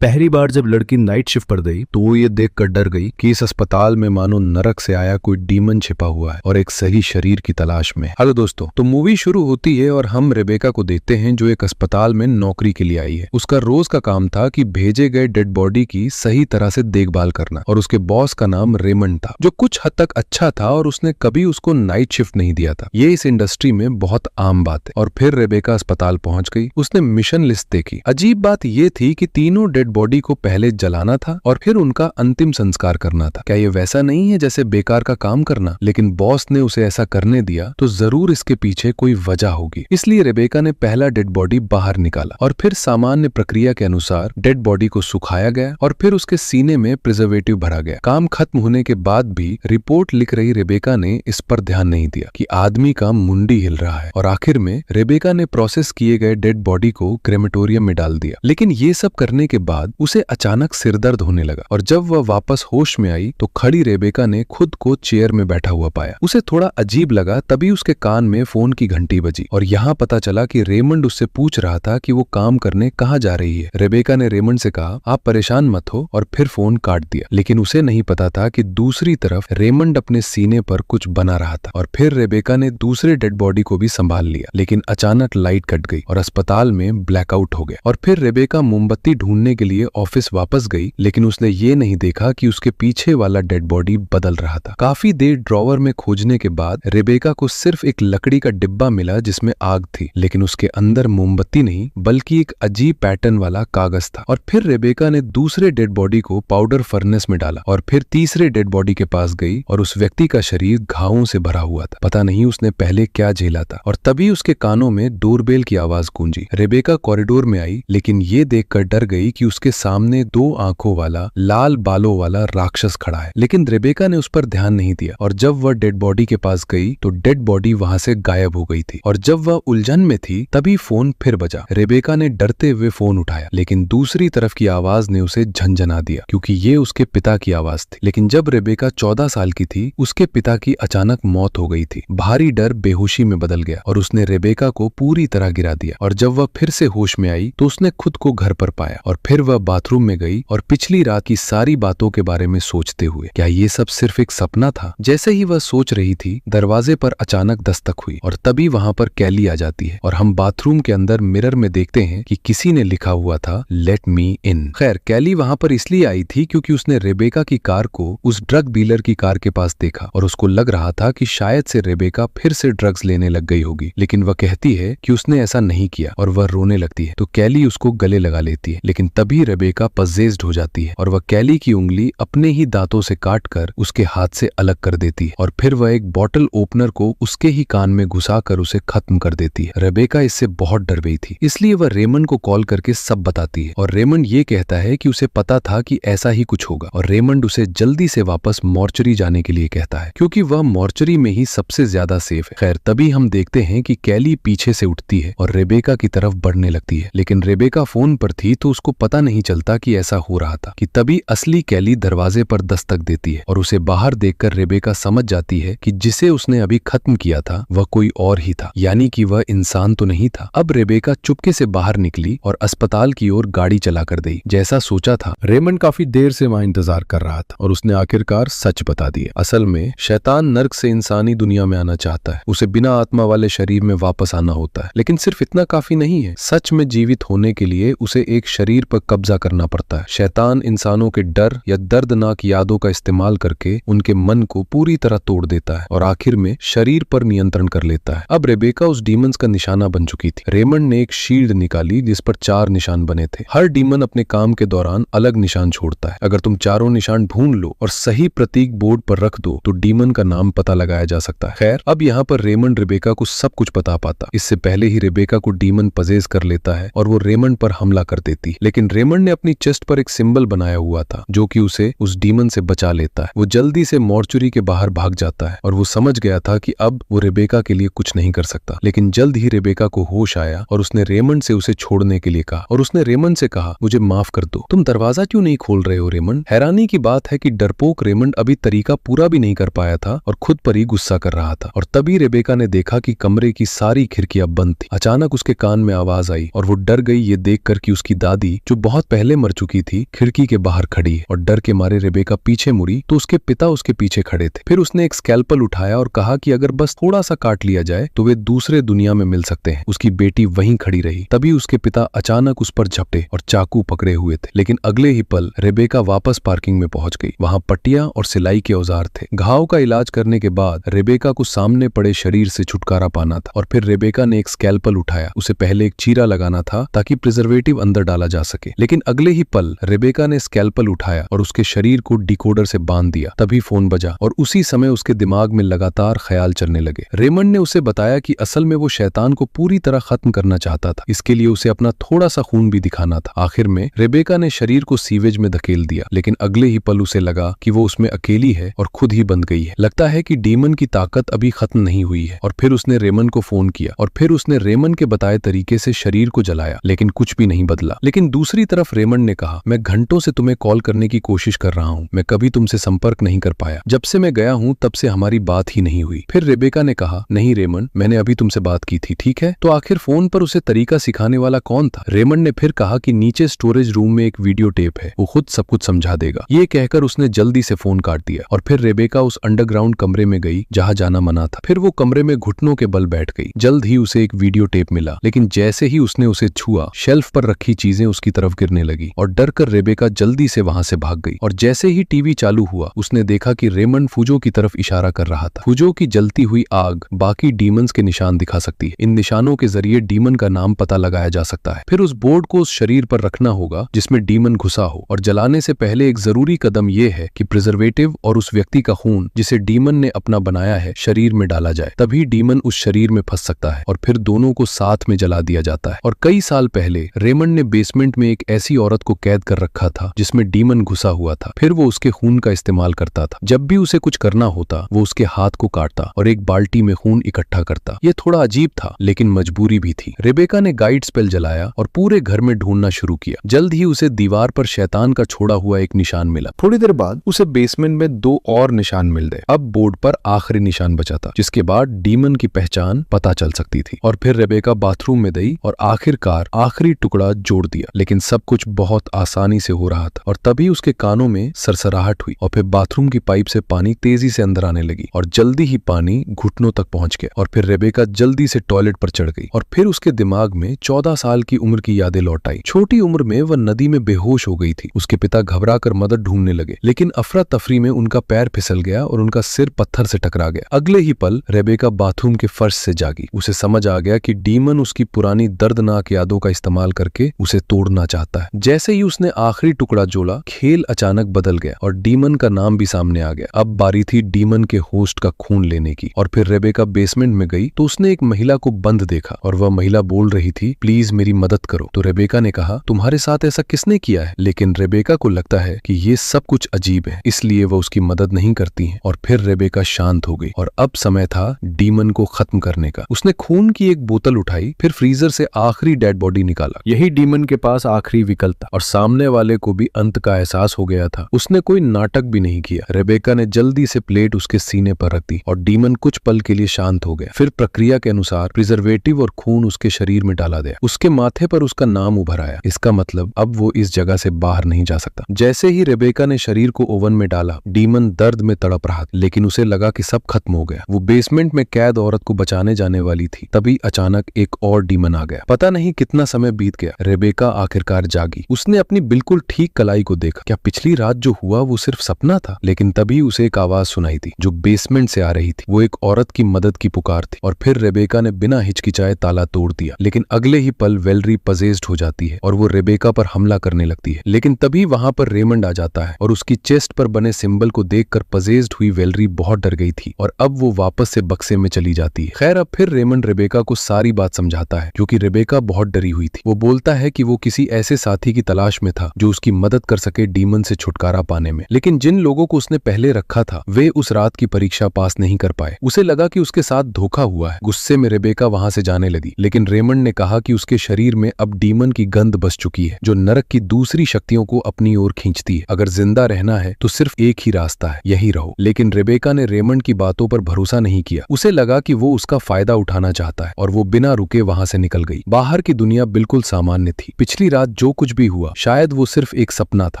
पहली बार जब लड़की नाइट शिफ्ट पर गई तो वो ये देखकर डर गई कि इस अस्पताल में मानो नरक से आया कोई डीमन छिपा हुआ है और एक सही शरीर की तलाश में। हेलो दोस्तों, तो मूवी शुरू होती है और हम रेबेका को देखते हैं जो एक अस्पताल में नौकरी के लिए आई है। उसका रोज का काम था कि भेजे गए डेड बॉडी की सही तरह से देखभाल करना और उसके बॉस का नाम रेमंड था जो कुछ हद तक अच्छा था और उसने कभी उसको नाइट शिफ्ट नहीं दिया था। ये इस इंडस्ट्री में बहुत आम बात है। और फिर रेबेका अस्पताल पहुंच गई। उसने मिशन लिस्ट देखी। अजीब बात ये थी कि तीनों डेड बॉडी को पहले जलाना था और फिर उनका अंतिम संस्कार करना था। क्या ये वैसा नहीं है जैसे बेकार का काम करना? लेकिन बॉस ने उसे ऐसा करने दिया तो जरूर इसके पीछे कोई वजह होगी। इसलिए रेबेका ने पहला डेड बॉडी बाहर निकाला और फिर सामान्य प्रक्रिया के अनुसार डेड बॉडी को सुखाया गया और फिर उसके सीने में प्रिजर्वेटिव भरा गया। काम खत्म होने के बाद भी रिपोर्ट लिख रही रेबेका ने इस पर ध्यान नहीं दिया कि आदमी का मुंडी हिल रहा है। और आखिर में रेबेका ने प्रोसेस किए गए डेड बॉडी को क्रेमेटोरियम में डाल दिया। लेकिन ये सब करने के बाद उसे अचानक सिरदर्द होने लगा और जब वह वापस होश में आई तो खड़ी रेबेका ने खुद को चेयर में बैठा हुआ पाया। उसे थोड़ा अजीब लगा। तभी उसके कान में फोन की घंटी बजी और यहाँ पता चला कि रेमंड उससे पूछ रहा था कि वो काम करने कहाँ जा रही है। रेबेका ने रेमंड से कहा, आप परेशान मत हो, और फिर फोन काट दिया। लेकिन उसे नहीं पता था कि दूसरी तरफ रेमंड अपने सीने पर कुछ बना रहा था। और फिर रेबेका ने दूसरे डेड बॉडी को भी संभाल लिया। लेकिन अचानक लाइट कट गई और अस्पताल में ब्लैकआउट हो गया। और फिर रेबेका मोमबत्ती ढूंढने के लिए ऑफिस वापस गई। लेकिन उसने ये नहीं देखा कि उसके पीछे वाला डेड बॉडी बदल रहा था। काफी देर ड्रॉवर में खोजने के बाद रेबेका को सिर्फ एक लकड़ी का डिब्बा मिला जिसमें आग थी। लेकिन उसके अंदर मोमबत्ती नहीं बल्कि एक अजीब पैटर्न वाला कागज था। और फिर रेबेका ने दूसरे डेड बॉडी को पाउडर फर्नेस में डाला और फिर तीसरे डेड बॉडी के पास गई और उस व्यक्ति का शरीर घावों से भरा हुआ था। पता नहीं उसने पहले क्या झेला था। और तभी उसके कानों में डोरबेल की आवाज गूंजी। रेबेका कॉरिडोर में आई लेकिन ये देखकर डर गई कि उसके सामने दो आंखों वाला लाल बालों वाला राक्षस खड़ा है। लेकिन रेबेका ने उस पर ध्यान नहीं दिया और जब वह डेड बॉडी के पास गई तो डेड बॉडी वहां से गायब हो गई थी। और जब वह उलझन में थी तभी फोन फिर बजा। रेबेका ने डरते हुए फोन उठाया लेकिन दूसरी तरफ की आवाज ने उसे झंझना दिया क्योंकि ये उसके पिता की आवाज थी। लेकिन जब रेबेका 14 साल की थी उसके पिता की अचानक मौत हो गई थी। भारी डर बेहोशी में बदल गया और उसने रेबेका को पूरी तरह गिरा दिया। और जब वह फिर से होश में आई तो उसने खुद को घर पर पाया और फिर वह बाथरूम में गई और पिछली रात की सारी बातों के बारे में सोचते हुए क्या ये सब सिर्फ एक सपना था। जैसे ही वह सोच रही थी दरवाजे पर अचानक दस्तक हुई और तभी वहां पर कैली आ जाती है और हम बाथरूम के अंदर मिरर में देखते हैं कि किसी ने लिखा हुआ था लेट मी इन। खैर कैली वहां पर इसलिए आई थी क्योंकि उसने रेबेका की कार को उस ड्रग डीलर की कार के पास देखा और उसको लग रहा था कि शायद से रेबेका फिर से ड्रग्स लेने लग गई होगी। लेकिन वह कहती है कि उसने ऐसा नहीं किया और वह रोने लगती है। तो कैली उसको गले लगा लेती है। लेकिन तभी रेबेका पजेस्ड हो जाती है और वह कैली की उंगली अपने ही दांतों से काटकर उसके हाथ से अलग कर देती है। और फिर वह एक बॉटल ओपनर को उसके ही कान में घुसाकर उसे खत्म कर देती है। रेबेका इससे बहुत डर गई थी इसलिए वह रेमंड को कॉल करके सब बताती है। और रेमंड ये कहता है कि उसे पता था कि ऐसा ही कुछ होगा और रेमंड उसे जल्दी से वापस मॉर्चरी जाने के लिए कहता है क्योंकि वह मॉर्चरी में ही सबसे ज्यादा सेफ है। खैर तभी हम देखते हैं कि कैली पीछे से उठती है और रेबेका की तरफ बढ़ने लगती है। लेकिन रेबेका फोन पर थी तो उसको पता नहीं चलता कि ऐसा हो रहा था कि तभी असली कैली दरवाजे पर दस्तक देती है और उसे बाहर देखकर रेबेका समझ जाती है कि जिसे उसने अभी खत्म किया था वह कोई और ही था, यानी कि वह इंसान तो नहीं था। अब रेबेका चुपके से बाहर निकली और अस्पताल की ओर गाड़ी चलाकर दी। जैसा सोचा था रेमंड काफी देर से वहां इंतजार कर रहा था और उसने आखिरकार सच बता दिया। असल में शैतान नर्क से इंसानी दुनिया में आना चाहता है। उसे बिना आत्मा वाले शरीर में वापस आना होता है। लेकिन सिर्फ इतना काफी नहीं है। सच में जीवित होने के लिए उसे एक शरीर पर कब्जा करना पड़ता है। शैतान इंसानों के डर या दर्दनाक यादों का इस्तेमाल करके उनके मन को पूरी तरह तोड़ देता है और आखिर में शरीर पर नियंत्रण कर लेता है। अब रेबेका उस डीमंस का निशाना बन चुकी थी। रेमंड ने एक शील्ड निकाली जिस पर 4 निशान बने थे। हर डीमन अपने काम के दौरान अलग निशान छोड़ता है। अगर तुम चारों निशान ढूंढ लो और सही प्रतीक बोर्ड पर रख दो तो डीमन का नाम पता लगाया जा सकता है। खैर अब यहाँ पर रेमंड रेबेका को सब कुछ बता पाता। इससे पहले ही रेबेका को डीमन पजेज कर लेता है और वो रेमंड पर हमला कर देती। लेकिन रेमंड ने अपनी चेस्ट पर एक सिंबल बनाया हुआ था जो कि उसे उस डीमन से बचा लेता है। वो जल्दी से मॉर्चुरी के बाहर भाग जाता है और वो समझ गया था कि अब वो रेबेका के लिए कुछ नहीं कर सकता। लेकिन जल्द ही रेबेका को होश आया और उसने रेमंड से उसे छोड़ने के लिए कहा और उसने रेमंड से कहा, मुझे माफ कर दो, तुम दरवाजा क्यों नहीं खोल रहे हो रेमंड? हैरानी की बात है कि डरपोक रेमंड अभी तरीका पूरा भी नहीं कर पाया था और खुद पर ही गुस्सा कर रहा था। और तभी रेबेका ने देखा कि कमरे की सारी खिड़कियां बंद थी। अचानक उसके कान में आवाज आई और वो डर गई ये देखकर कि उसकी दादी, जो बहुत पहले मर चुकी थी, खिड़की के बाहर खड़ी है और डर के मारे रेबेका पीछे मुड़ी तो उसके पिता उसके पीछे खड़े थे। फिर उसने एक स्कैल्पल उठाया और कहा कि अगर बस थोड़ा सा काट लिया जाए तो वे दूसरे दुनिया में मिल सकते हैं। उसकी बेटी वहीं खड़ी रही। तभी उसके पिता अचानक उस पर झपटे और चाकू पकड़े हुए थे, लेकिन अगले ही पल रेबेका वापस पार्किंग में पहुंच गई। वहां पट्टियां और सिलाई के औजार थे। घाव का इलाज करने के बाद रेबेका को सामने पड़े शरीर से छुटकारा पाना था और फिर रेबेका ने एक स्कैल्पल उठाया। उसे पहले एक चीरा लगाना था ताकि प्रिजर्वेटिव अंदर डाला जा सके, लेकिन अगले ही पल रेबेका ने स्कैल्पल उठाया और उसके शरीर को डिकोडर से बांध दिया। तभी फोन बजा और उसी समय उसके दिमाग में लगातार ख्याल चलने लगे। रेमंड ने उसे बताया कि असल में वो शैतान को पूरी तरह खत्म करना चाहता था, इसके लिए उसे अपना थोड़ा सा खून भी दिखाना था। आखिर में रेबेका ने शरीर को सीवेज में धकेल दिया, लेकिन अगले ही पल उसे लगा कि वो उसमें अकेली है और खुद ही बंद गई है। लगता है कि डीमन की ताकत अभी खत्म नहीं हुई है। और फिर उसने रेमंड को फोन किया और फिर उसने रेमंड के बताए तरीके से शरीर को जलाया, लेकिन कुछ भी नहीं बदला। लेकिन दूसरी तरफ रेमंड ने कहा, मैं घंटों से तुम्हें कॉल करने की कोशिश कर रहा हूँ, मैं कभी तुमसे संपर्क नहीं कर पाया। जब से मैं गया हूँ तब से हमारी बात ही नहीं हुई। फिर रेबेका ने कहा, नहीं रेमंड, मैंने अभी तुमसे बात की थी, ठीक है? तो आखिर फोन पर उसे तरीका सिखाने वाला कौन था? रेमंड ने फिर कहा कि नीचे स्टोरेज रूम में एक वीडियो टेप है, वो खुद सब कुछ समझा देगा। ये कहकर उसने जल्दी से फोन काट दिया और फिर रेबेका उस अंडरग्राउंड कमरे में गई जहां जाना मना था। फिर वो कमरे में घुटनों के बल बैठ गई। जल्द ही उसे एक वीडियो टेप मिला, लेकिन जैसे ही उसने उसे छुआ, शेल्फ पर रखी चीजें उसकी तरफ गिरने लगी और डर कर रेबेका जल्दी से वहां से भाग गई। और जैसे ही टीवी चालू हुआ, उसने देखा कि रेमंड फुजो की तरफ इशारा कर रहा था। फुजो की जलती हुई आग बाकी डीमंस के निशान दिखा सकती है। इन निशानों के जरिए डीमन का नाम पता लगाया जा सकता है। फिर उस बोर्ड को उस शरीर पर रखना होगा जिसमें डीमन घुसा हो, और जलाने से पहले एक जरूरी कदम यह है कि प्रिजर्वेटिव और उस व्यक्ति का खून जिसे डीमन ने अपना बनाया है शरीर में डाला जाए। तभी डीमन उस शरीर में फंस सकता है और फिर दोनों को साथ में जला दिया जाता है। और कई साल पहले रेमंड ने बेसमेंट में एक ऐसी औरत को कैद कर रखा था जिसमें डीमन घुसा हुआ था। फिर वो उसके खून का इस्तेमाल करता था। जब भी उसे कुछ करना होता, वो उसके हाथ को काटता और एक बाल्टी में खून इकट्ठा करता। ये थोड़ा अजीब था, लेकिन मजबूरी भी थी। रेबेका ने गाइड स्पेल जलाया और पूरे घर में ढूंढना शुरू किया। जल्द ही उसे दीवार पर शैतान का छोड़ा हुआ एक निशान मिला। थोड़ी देर बाद उसे बेसमेंट में 2 और निशान मिल गए। अब बोर्ड पर आखिरी निशान बचा था, जिसके बाद डीमन की पहचान पता चल सकती थी। और फिर रेबेका बाथरूम में गई और आखिरकार आखिरी टुकड़ा जोड़ दिया। लेकिन सब कुछ बहुत आसानी से हो रहा था और तभी उसके कानों में सरसराहट हुई और फिर बाथरूम की पाइप से पानी तेजी से अंदर आने लगी और जल्दी ही पानी घुटनों तक पहुंच गया। और फिर रेबेका जल्दी से टॉयलेट पर चढ़ गई और फिर उसके दिमाग में 14 साल की उम्र की यादें लौट आई। छोटी उम्र में वह नदी में बेहोश हो गई थी। उसके पिता घबरा कर मदद ढूंढने लगे, लेकिन अफरा तफरी में उनका पैर फिसल गया और उनका सिर पत्थर से टकरा गया। अगले ही पल रेबेका बाथरूम के फर्श से जागी। उसे समझ आ गया कि डीमन उसकी पुरानी दर्दनाक यादों का इस्तेमाल करके उसे तोड़ना चाहता है। जैसे ही उसने आखिरी टुकड़ा जोड़ा, खेल अचानक बदल गया और डीमन का नाम भी सामने आ गया। अब बारी थी डीमन के होस्ट का खून लेने की। और फिर रेबेका बेसमेंट में गई तो उसने एक महिला को बंद देखा और वह महिला बोल रही थी, प्लीज मेरी मदद करो। तो रेबेका ने कहा, तुम्हारे साथ ऐसा किसने किया है? लेकिन रेबेका को लगता है कि ये सब कुछ अजीब है, इसलिए वह उसकी मदद नहीं करती है। और फिर रेबेका शांत हो गई और अब समय था डीमन को खत्म करने का। उसने खून की एक बोतल उठाई, फिर फ्रीजर से आखिरी डेड बॉडी निकाला। यही डीमन के पास आखिरी विकल्प था और सामने वाले को भी अंत का एहसास हो गया था। उसने कोई नाटक भी नहीं किया। रेबेका ने जल्दी से प्लेट उसके सीने पर रख दी और डीमन कुछ पल के लिए शांत हो गया। फिर प्रक्रिया के अनुसार प्रिजर्वेटिव और खून उसके शरीर में डाला गया। उसके माथे पर उसका नाम उभर आया। इसका मतलब अब वो इस जगह से बाहर नहीं जा सकता। जैसे ही रेबेका ने शरीर को ओवन में डाला, डीमन दर्द में तड़प रहा, लेकिन उसे लगा कि सब खत्म हो गया। वो बेसमेंट में कैद औरत को बचाने जाने वाली थी। तभी अचानक एक और डीमन आ गया। पता नहीं कितना समय बीत गया। रेबेका आखिरकार जागी। उसने अपनी बिल्कुल ठीक कलाई को देखा। क्या पिछली रात जो हुआ वो सिर्फ सपना था? लेकिन तभी उसे एक आवाज सुनाई थी जो बेसमेंट से आ रही थी। वो एक औरत की मदद की पुकार थी। और फिर रेबेका ने बिना हिचकिचाए ताला तोड़ दिया। लेकिन अगले ही पल वेलरी पजेस्ड हो जाती है और वो रेबेका पर हमला करने लगती है। लेकिन तभी वहां पर रेमंड आ जाता है और उसकी चेस्ट पर बने सिंबल को देखकर पजेस्ड हुई वेलरी बहुत डर गई थी और अब वो वापस से बक्से में चली जाती है। खैर, अब फिर रेमंड रेबेका को सारी बात समझाता है, क्योंकि रेबेका बहुत डरी हुई थी। वो बोलता है कि वो किसी ऐसे साथी की तलाश में था जो उसकी मदद कर सके डीमन से छुटकारा पाने में। लेकिन जिन लोगों को उसने पहले रखा था वे उस रात की परीक्षा पास नहीं कर पाए। उसे लगा कि उसके साथ धोखा हुआ है। गुस्से में रेबेका वहां से जाने लगी, लेकिन रेमंड ने कहा कि उसके शरीर में अब डीमन की गंध बस चुकी है जो नरक की दूसरी शक्तियों को अपनी ओर खींचती है। अगर जिंदा रहना है तो सिर्फ एक ही रास्ता है, यही रहो। लेकिन रेबेका ने रेमंड की बातों पर भरोसा नहीं किया। उसे लगा कि वो उसका फायदा उठाना चाहता है और वो बिना रुके वहां से निकल गई। बाहर की दुनिया बिल्कुल सामान्य थी। पिछली रात जो कुछ भी हुआ शायद वो सिर्फ एक सपना था।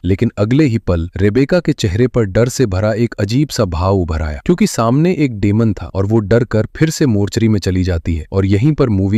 लेकिन अगले ही पल रेबेका के चेहरे पर डर से भरा एक अजीब सा भाव उभर आया, क्योंकि सामने एक डेमन था और वो डर कर फिर से मोर्चरी में चली जाती है। और यहीं पर मूवी